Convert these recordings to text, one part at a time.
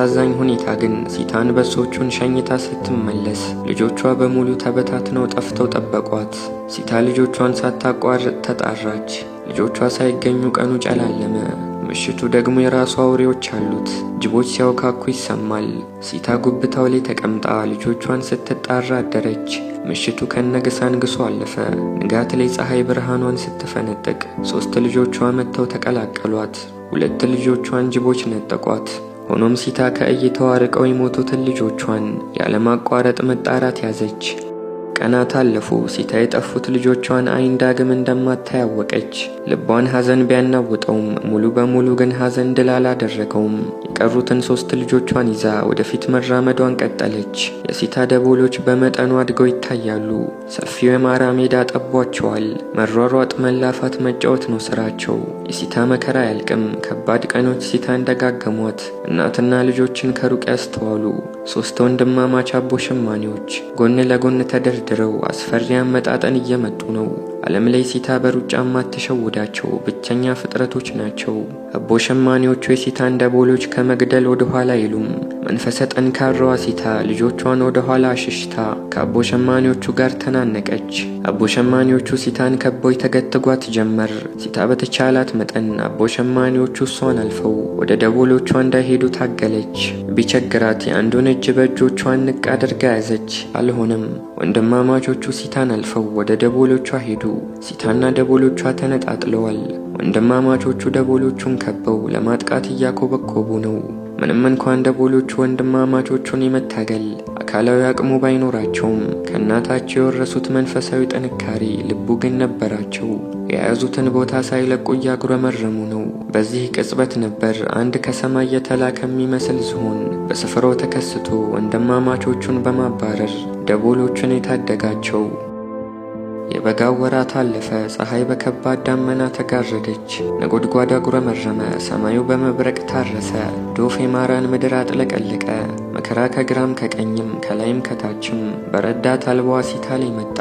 በአሳዛኝ ሁኔታ ግን ሲታ አንበሶቹን ሸኝታ ስትመለስ ልጆቿ በሙሉ ተበታትነው ጠፍተው ጠበቋት። ሲታ ልጆቿን ሳታቋርጥ ተጣራች። ልጆቿ ሳይገኙ ቀኑ ጨላለመ። ምሽቱ ደግሞ የራሱ አውሬዎች አሉት። ጅቦች ሲያውካኩ ይሰማል። ሲታ ጉብታው ላይ ተቀምጣ ልጆቿን ስትጣራ አደረች። ምሽቱ ከነገሳንግሶ አለፈ። ንጋት ላይ ፀሐይ ብርሃኗን ስትፈነጥቅ 3 ልጆቿ መጥተው ተቀላቀሏት። 2 ልጆቿን ጅቦች ነጠቋት። ሆኖም ሲታ ከእይታዋ ርቀው የሞቱትን ልጆቿን ያለማቋረጥ መጣራት ያዘች። ቀናት አለፉ። ሲታ የጠፉት ልጆቿን አይን ዳግም እንደማታይ አወቀች። ልቧን ሐዘን ቢያናውጠውም ሙሉ በሙሉ ግን ሐዘን ድል አላደረገውም። የቀሩትን 3 ልጆቿን ይዛ ወደፊት መራመዷን ቀጠለች። የሲታ ደቦሎች በመጠኑ አድገው ይታያሉ። ሰፊው የማራ ሜዳ ጠቧቸዋል። መሯሯጥ፣ መላፋት፣ መጫወት ነው ስራቸው። የሲታ መከራ አያልቅም። ከባድ ቀኖች ሲታን ደጋገሟት። እናትና ልጆችን ከሩቅ ያስተዋሉ 3 ወንድማማች አቦ ሸማኔዎች ጎን ለጎን ተደርድረው አስፈሪ አመጣጠን እየመጡ ነው። ዓለም ላይ ሲታ በሩጫ ማትሸውዳቸው ብቸኛ ፍጥረቶች ናቸው። አቦ ሸማኔዎቹ የሲታን ደቦሎች ከመግደል ወደ ኋላ አይሉም። መንፈሰ ጠንካራዋ ሲታ ልጆቿን ወደ ኋላ አሽሽታ ከአቦ ሸማኔዎቹ ጋር ተናነቀች። አቦ ሸማኔዎቹ ሲታን ከበው ተገትጓት ጀመር። ሲታ በተቻላት መጠን አቦ ሸማኔዎቹ እሷን አልፈው ወደ ደቦሎቿ እንዳይሄዱ ታገለች። ቢቸግራት የአንዱን እጅ በእጆቿ ንቅ አድርጋ ያዘች። አልሆነም። ወንድማማቾቹ ሲታን አልፈው ወደ ደቦሎቿ ሄዱ። ሲታና ደቦሎቿ ተነጣጥለዋል። ወንድማማቾቹ ደቦሎቹን ከበው ለማጥቃት እያኮበኮቡ ነው። ምንም እንኳን ደቦሎቹ ወንድማማቾቹን የመታገል አካላዊ አቅሙ ባይኖራቸውም ከእናታቸው የወረሱት መንፈሳዊ ጥንካሬ ልቡ ግን ነበራቸው። የያዙትን ቦታ ሳይለቁ እያጉረመረሙ ነው። በዚህ ቅጽበት ነበር አንድ ከሰማይ የተላከ የሚመስል ዝሆን በስፍራው ተከስቶ ወንድማማቾቹን በማባረር ደቦሎቹን የታደጋቸው። የበጋው ወራት አለፈ። ፀሐይ በከባድ ዳመና ተጋረደች። ነጎድጓዳ ጉረመረመ። ሰማዩ በመብረቅ ታረሰ። ዶፍ የማራን ምድር አጥለቀለቀ። መከራ ከግራም ከቀኝም ከላይም ከታችም በረዳት አልባዋ ሲታ ላይ መጣ።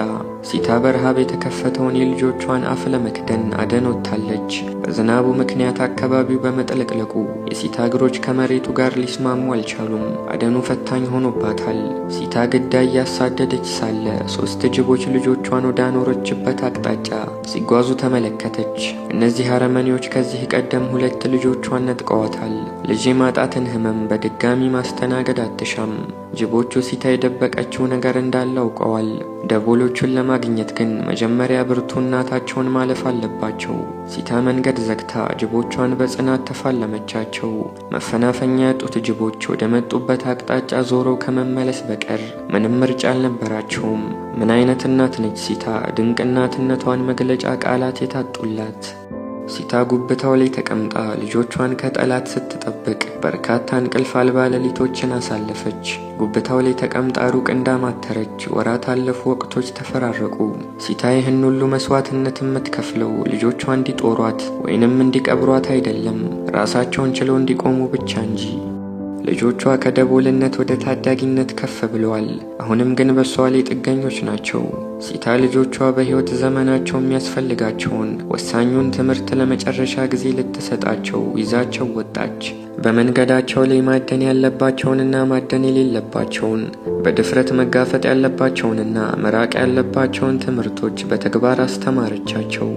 ሲታ በረሃብ የተከፈተውን የልጆቿን አፍ ለመክደን አደን ወጥታለች። በዝናቡ ምክንያት አካባቢው በመጥለቅለቁ የሲታ እግሮች ከመሬቱ ጋር ሊስማሙ አልቻሉም። አደኑ ፈታኝ ሆኖባታል። ሲታ ግዳይ እያሳደደች ሳለ 3 ጅቦች ልጆቿን ወደ አኖረችበት አቅጣጫ ሲጓዙ ተመለከተች። እነዚህ አረመኔዎች ከዚህ ቀደም 2 ልጆቿን ነጥቀዋታል። ልጅ የማጣትን ህመም በድጋሚ ማስተናገድ አትሻም። ጅቦቹ ሲታ የደበቀችው ነገር እንዳለ አውቀዋል። ደቦሎቹን ለማግኘት ግን መጀመሪያ ብርቱ እናታቸውን ማለፍ አለባቸው። ሲታ መንገድ ዘግታ ጅቦቿን በጽናት ተፋለመቻቸው። መፈናፈኛ ያጡት ጅቦች ወደ መጡበት አቅጣጫ ዞረው ከመመለስ በቀር ምንም ምርጫ አልነበራቸውም። ምን አይነት እናት ነች ሲታ! ድንቅ እናትነቷን መግለጫ ቃላት የታጡላት። ሲታ ጉብታው ላይ ተቀምጣ ልጆቿን ከጠላት ስትጠብቅ በርካታ እንቅልፍ አልባ ሌሊቶችን አሳለፈች። ጉብታው ላይ ተቀምጣ ሩቅ እንዳማተረች ወራት አለፉ፣ ወቅቶች ተፈራረቁ። ሲታ ይህን ሁሉ መስዋዕትነት የምትከፍለው ልጆቿ እንዲጦሯት ወይንም እንዲቀብሯት አይደለም፣ ራሳቸውን ችለው እንዲቆሙ ብቻ እንጂ። ልጆቿ ከደቦልነት ወደ ታዳጊነት ከፍ ብለዋል። አሁንም ግን በሷ ላይ ጥገኞች ናቸው። ሲታ ልጆቿ በሕይወት ዘመናቸው የሚያስፈልጋቸውን ወሳኙን ትምህርት ለመጨረሻ ጊዜ ልትሰጣቸው ይዛቸው ወጣች። በመንገዳቸው ላይ ማደን ያለባቸውንና ማደን የሌለባቸውን፣ በድፍረት መጋፈጥ ያለባቸውንና መራቅ ያለባቸውን ትምህርቶች በተግባር አስተማረቻቸው።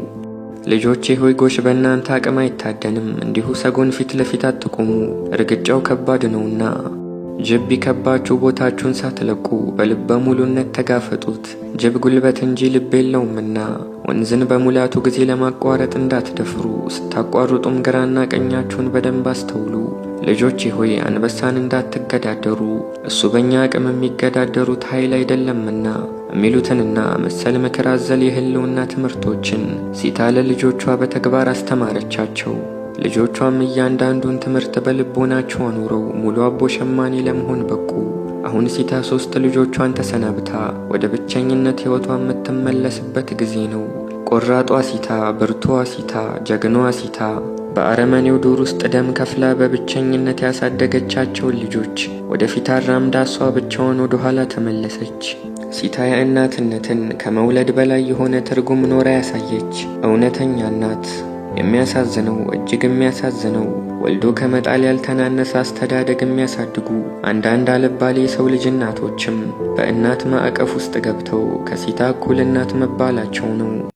ልጆቼ ሆይ ጎሽ በእናንተ አቅም አይታደንም፣ እንዲሁ ሰጎን ፊት ለፊት አትቆሙ፣ እርግጫው ከባድ ነውና። ጅብ ቢከባችሁ ቦታችሁን ሳትለቁ በልበ ሙሉነት ተጋፈጡት። ጅብ ጉልበት እንጂ ልብ የለውምና። ወንዝን በሙላቱ ጊዜ ለማቋረጥ እንዳትደፍሩ፣ ስታቋርጡም ግራና ቀኛችሁን በደንብ አስተውሉ። ልጆቼ ሆይ አንበሳን እንዳትገዳደሩ፣ እሱ በእኛ አቅም የሚገዳደሩት ኃይል አይደለምና የሚሉትንና መሰል ምክር አዘል የህልውና ትምህርቶችን ሲታ ለልጆቿ በተግባር አስተማረቻቸው። ልጆቿም እያንዳንዱን ትምህርት በልቦናቸው አኑረው ሙሉ አቦ ሸማኔ ለመሆን በቁ። አሁን ሲታ 3 ልጆቿን ተሰናብታ ወደ ብቸኝነት ሕይወቷ የምትመለስበት ጊዜ ነው። ቆራጧ ሲታ፣ ብርቱዋ ሲታ፣ ጀግናዋ ሲታ በአረመኔው ዱር ውስጥ ደም ከፍላ በብቸኝነት ያሳደገቻቸውን ልጆች ወደፊት አራምዳ እሷ ብቻዋን ወደ ኋላ ተመለሰች። ሲታ የእናትነትን ከመውለድ በላይ የሆነ ትርጉም ኖራ ያሳየች እውነተኛ እናት። የሚያሳዝነው እጅግ የሚያሳዝነው ወልዶ ከመጣል ያልተናነሰ አስተዳደግ የሚያሳድጉ አንዳንድ አልባሌ የሰው ልጅ እናቶችም በእናት ማዕቀፍ ውስጥ ገብተው ከሲታ እኩል እናት መባላቸው ነው።